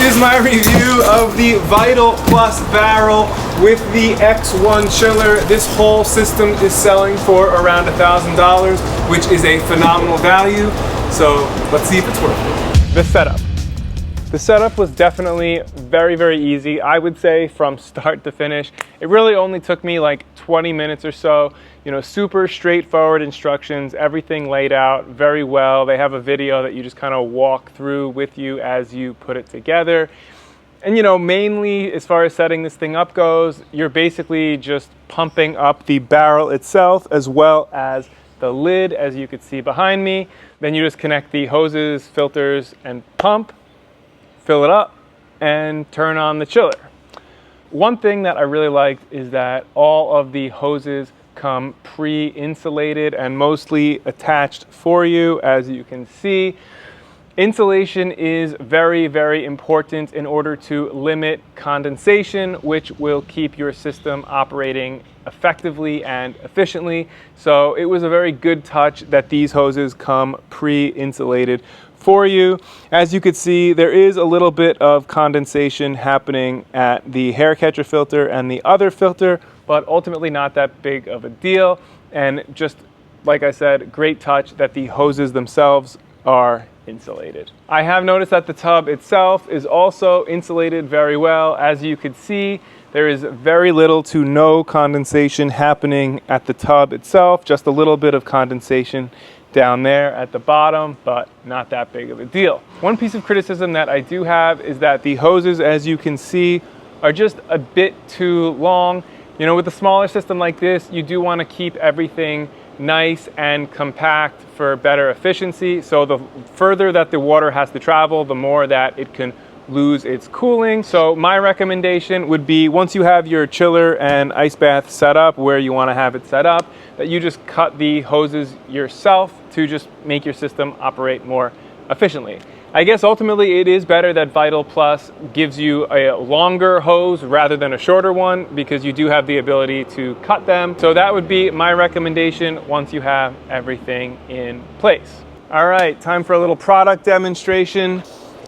is my review of the Vital Plus barrel with the X1 chiller. This whole system is selling for around $1,000, which is a phenomenal value. So let's see if it's worth it. The setup. The setup was definitely very, very easy. I would say from start to finish. It really only took me like 20 minutes or so. You know, super straightforward instructions, everything laid out very well. They have a video that you just kind of walk through with you as you put it together. And you know, mainly as far as setting this thing up goes, you're basically just pumping up the barrel itself as well as the lid, as you can see behind me. Then you just connect the hoses, filters, and pump, fill it up, and turn on the chiller. One thing that I really liked is that all of the hoses come pre-insulated and mostly attached for you, as you can see. Insulation is very, very important in order to limit condensation, which will keep your system operating effectively and efficiently. So it was a very good touch that these hoses come pre-insulated for you. As you can see, there is a little bit of condensation happening at the hair catcher filter and the other filter, but ultimately not that big of a deal. And just like I said, great touch that the hoses themselves are insulated. I have noticed that the tub itself is also insulated very well. As you can see, there is very little to no condensation happening at the tub itself, just a little bit of condensation down there at the bottom, but not that big of a deal. One piece of criticism that I do have is that the hoses, as you can see, are just a bit too long. You know, with a smaller system like this, you do want to keep everything nice and compact for better efficiency. So the further that the water has to travel, the more that it can lose its cooling. So my recommendation would be, once you have your chiller and ice bath set up where you want to have it set up, that you just cut the hoses yourself to just make your system operate more efficiently. I guess ultimately it is better that Vital Plus gives you a longer hose rather than a shorter one, because you do have the ability to cut them. So that would be my recommendation once you have everything in place. All right, time for a little product demonstration.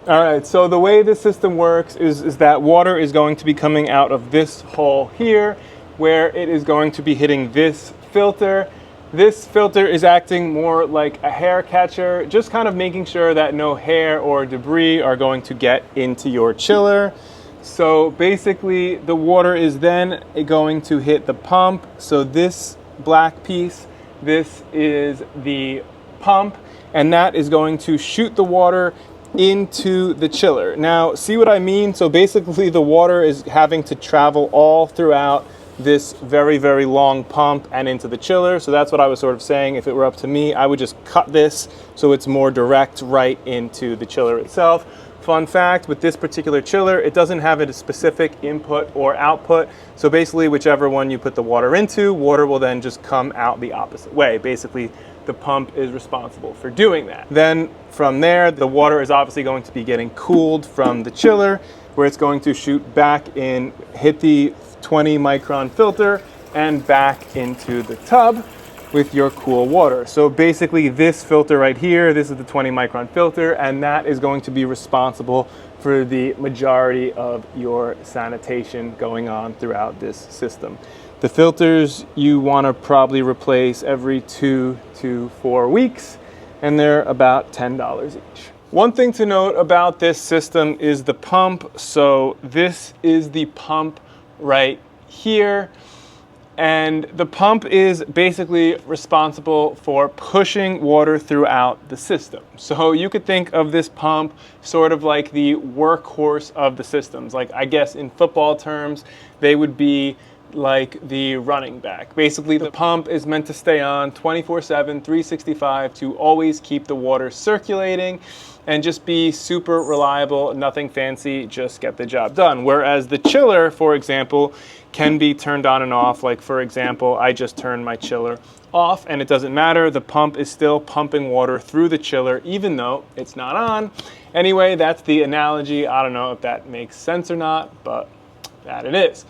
All right, so the way this system works is that water is going to be coming out of this hole here, where it is going to be hitting this filter. This filter is acting more like a hair catcher, just kind of making sure that no hair or debris are going to get into your chiller. So basically the water is then going to hit the pump. So this black piece, this is the pump, and that is going to shoot the water into the chiller. Now, see what I mean? So basically the water is having to travel all throughout this very, very long pump and into the chiller. So that's what I was sort of saying. If it were up to me, I would just cut this so it's more direct right into the chiller itself. Fun fact, with this particular chiller, it doesn't have a specific input or output. So basically, whichever one you put the water into, water will then just come out the opposite way. Basically, the pump is responsible for doing that. Then from there, the water is obviously going to be getting cooled from the chiller, where it's going to shoot back in, hit the 20 micron filter, and back into the tub with your cool water. So basically this filter right here, this is the 20 micron filter, and that is going to be responsible for the majority of your sanitation going on throughout this system. The filters you want to probably replace every 2 to 4 weeks, and they're about $10 each. One thing to note about this system is the pump. So this is the pump right here, and the pump is basically responsible for pushing water throughout the system. So you could think of this pump sort of like the workhorse of the systems. Like, I guess in football terms, they would be like the running back. Basically, the pump is meant to stay on 24/7, 365 to always keep the water circulating and just be super reliable, nothing fancy, just get the job done. Whereas the chiller, for example, can be turned on and off. Like, for example, I just turned my chiller off and it doesn't matter. The pump is still pumping water through the chiller even though it's not on. Anyway, that's the analogy. I don't know if that makes sense or not, but that it is.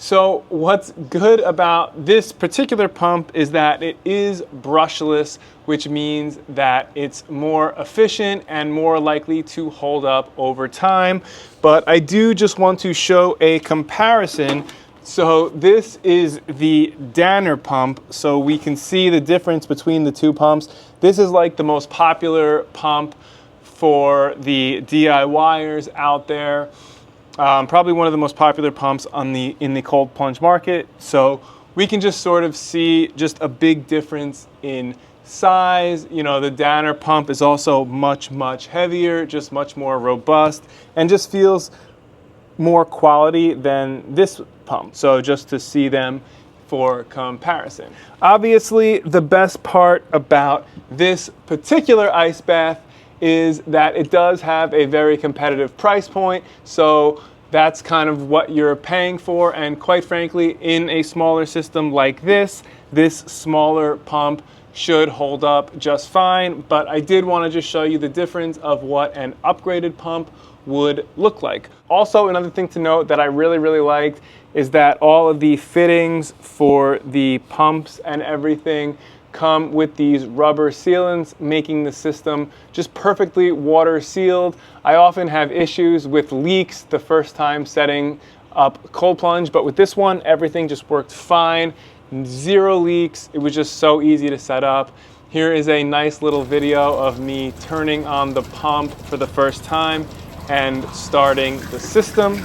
So what's good about this particular pump is that it is brushless, which means that it's more efficient and more likely to hold up over time. But I do just want to show a comparison. So this is the Danner pump, so we can see the difference between the two pumps. This is like the most popular pump for the DIYers out there. Probably one of the most popular pumps in the cold plunge market. So we can just sort of see just a big difference in size. You know, the Danner pump is also much heavier, just much more robust, and just feels more quality than this pump. So just to see them for comparison. Obviously, the best part about this particular ice bath is that it does have a very competitive price point. So that's kind of what you're paying for. And quite frankly, in a smaller system like this smaller pump should hold up just fine. But I did want to just show you the difference of what an upgraded pump would look like. Also, another thing to note that I really liked is that all of the fittings for the pumps and everything come with these rubber sealants, making the system just perfectly water sealed. I often have issues with leaks the first time setting up cold plunge, but with this one, everything just worked fine. 0 leaks. It was just so easy to set up. Here is a nice little video of me turning on the pump for the first time and starting the system.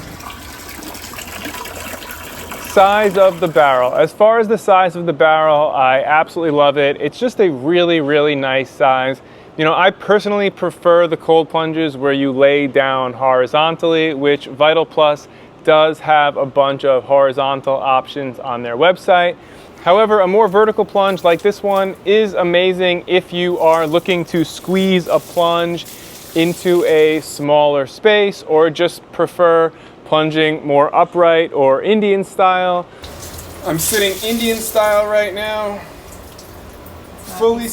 Size of the barrel. As far as the size of the barrel, I absolutely love it. It's just a really nice size. You know, I personally prefer the cold plunges where you lay down horizontally, which Vital Plus does have a bunch of horizontal options on their website. However, a more vertical plunge like this one is amazing if you are looking to squeeze a plunge into a smaller space or just prefer plunging more upright or Indian style. I'm sitting Indian style right now, fully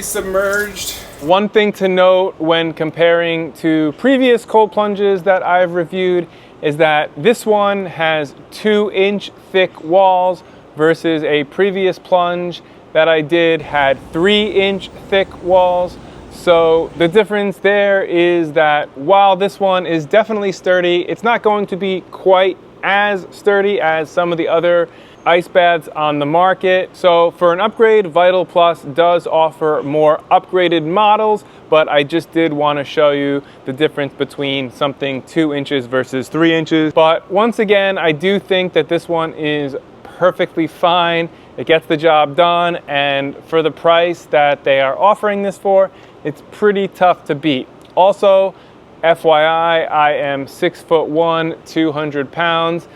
submerged. One thing to note when comparing to previous cold plunges that I've reviewed is that this one has 2-inch thick walls versus a previous plunge that I did had 3-inch thick walls. So the difference there is that while this one is definitely sturdy, it's not going to be quite as sturdy as some of the other ice baths on the market. So for an upgrade, Vital Plus does offer more upgraded models, but I just did want to show you the difference between something 2 inches versus 3 inches. But once again, I do think that this one is perfectly fine. It gets the job done, and for the price that they are offering this for, it's pretty tough to beat. Also, FYI, I am 6'1", 200 pounds,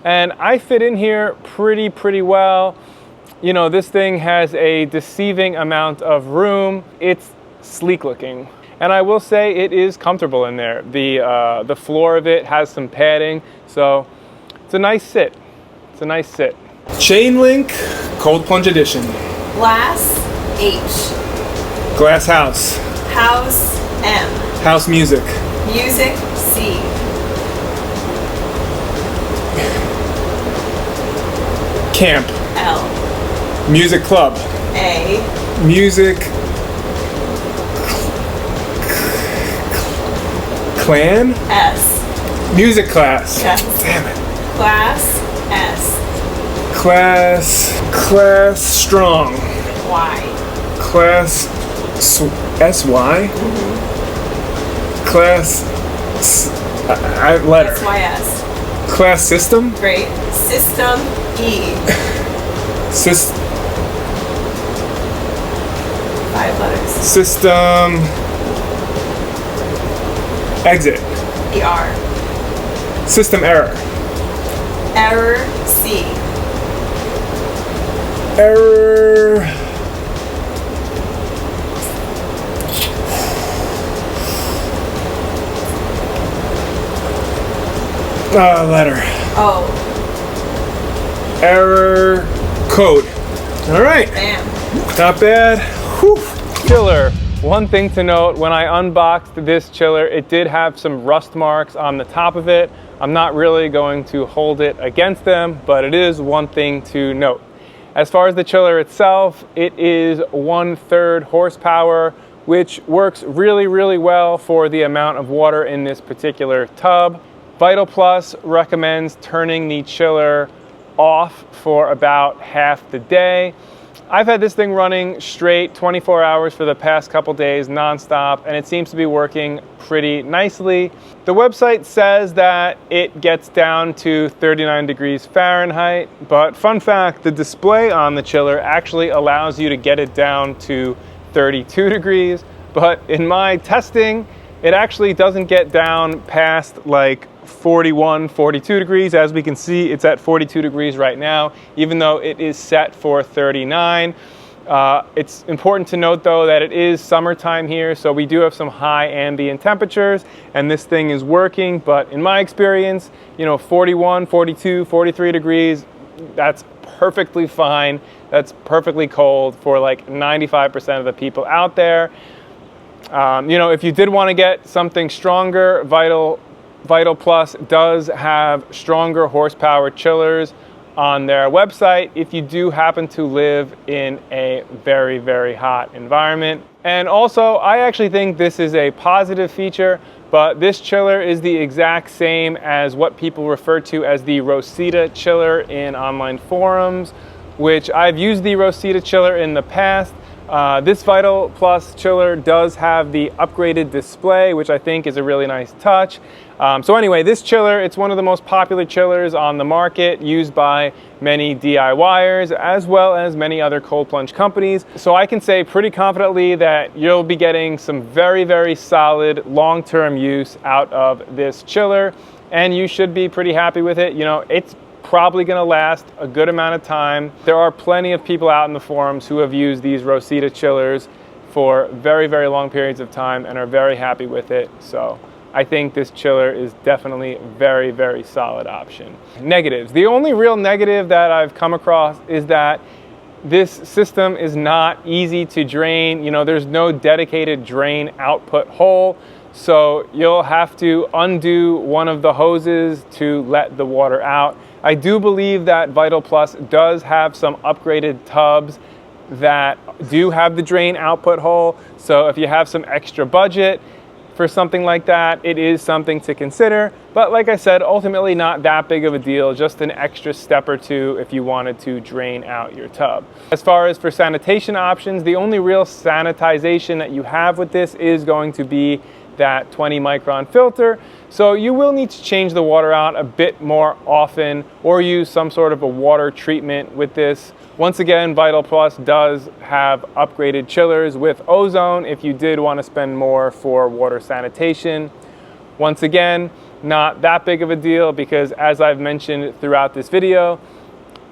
and I fit in here pretty well. You know, this thing has a deceiving amount of room. It's sleek looking, and I will say it is comfortable in there. The floor of it has some padding, so it's a nice sit. It's a nice sit. Chain link, cold plunge edition. Glass H. Glass house. House M. House music. Music C. Camp. L. Music club. A. Music clan. S. Music class. Yes. Damn it. Class S. Class strong. Y. Class SY. Class letter. SYS. Class system. Great. System E. 5 letters. System exit. ER. System error. Error C. Error. Letter. O. Error code. All right. Bam. Not bad. Whew. Killer. One thing to note, when I unboxed this chiller, it did have some rust marks on the top of it. I'm not really going to hold it against them, but it is one thing to note. As far as the chiller itself, it is 1/3 horsepower, which works really, really well for the amount of water in this particular tub. Vital Plus recommends turning the chiller off for about half the day. I've had this thing running straight 24 hours for the past couple days nonstop, and it seems to be working pretty nicely. The website says that it gets down to 39 degrees Fahrenheit, but fun fact, the display on the chiller actually allows you to get it down to 32 degrees, but in my testing, it actually doesn't get down past like 41, 42 degrees. As we can see, it's at 42 degrees right now, even though it is set for 39. It's important to note though that it is summertime here, so we do have some high ambient temperatures, and this thing is working, but in my experience, 41, 42, 43 degrees, that's perfectly fine. That's perfectly cold for like 95% of the people out there. If you did want to get something stronger, Vital Plus does have stronger horsepower chillers on their website if you do happen to live in a very, very hot environment. And also, I actually think this is a positive feature, but this chiller is the exact same as what people refer to as the Rosita chiller in online forums, which I've used the Rosita chiller in the past. This Vital Plus chiller does have the upgraded display, which I think is a really nice touch. So anyway, this chiller, it's one of the most popular chillers on the market, used by many DIYers as well as many other cold plunge companies. So I can say pretty confidently that you'll be getting some very, very solid long-term use out of this chiller, and you should be pretty happy with it. It's probably going to last a good amount of time. There are plenty of people out in the forums who have used these Rosita chillers for very, very long periods of time and are very happy with it. So I think this chiller is definitely a very, very solid option. Negatives. The only real negative that I've come across is that this system is not easy to drain. There's no dedicated drain output hole. So you'll have to undo one of the hoses to let the water out. I do believe that Vital Plus does have some upgraded tubs that do have the drain output hole. So if you have some extra budget for something like that, it is something to consider. But like I said, ultimately not that big of a deal, just an extra step or two if you wanted to drain out your tub. As far as for sanitation options, the only real sanitization that you have with this is going to be that 20 micron filter. So you will need to change the water out a bit more often or use some sort of a water treatment with this. Once again, Vital Plus does have upgraded chillers with ozone if you did want to spend more for water sanitation. Once again, not that big of a deal because, as I've mentioned throughout this video,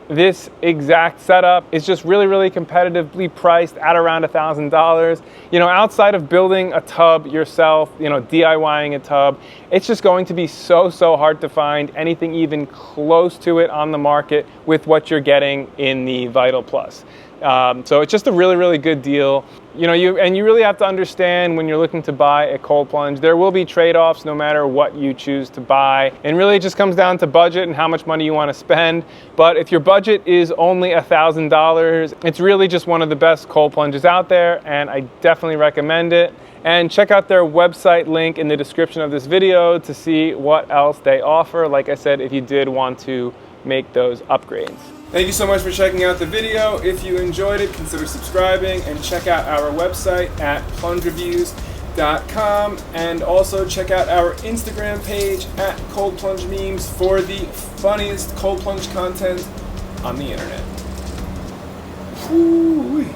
this exact setup is just really, really competitively priced at around $1,000. Outside of building a tub yourself, DIYing a tub, it's just going to be so hard to find anything even close to it on the market with what you're getting in the Vital Plus. So it's just a really, really good deal. You really have to understand when you're looking to buy a cold plunge, there will be trade-offs no matter what you choose to buy. And really it just comes down to budget and how much money you want to spend. But if your budget is only $1,000, it's really just one of the best cold plunges out there, and I definitely recommend it. And check out their website link in the description of this video to see what else they offer, like I said, if you did want to make those upgrades. Thank you so much for checking out the video. If you enjoyed it, consider subscribing and check out our website at plungereviews.com, and also check out our Instagram page at Cold Plunge Memes for the funniest cold plunge content on the internet. Woo-wee.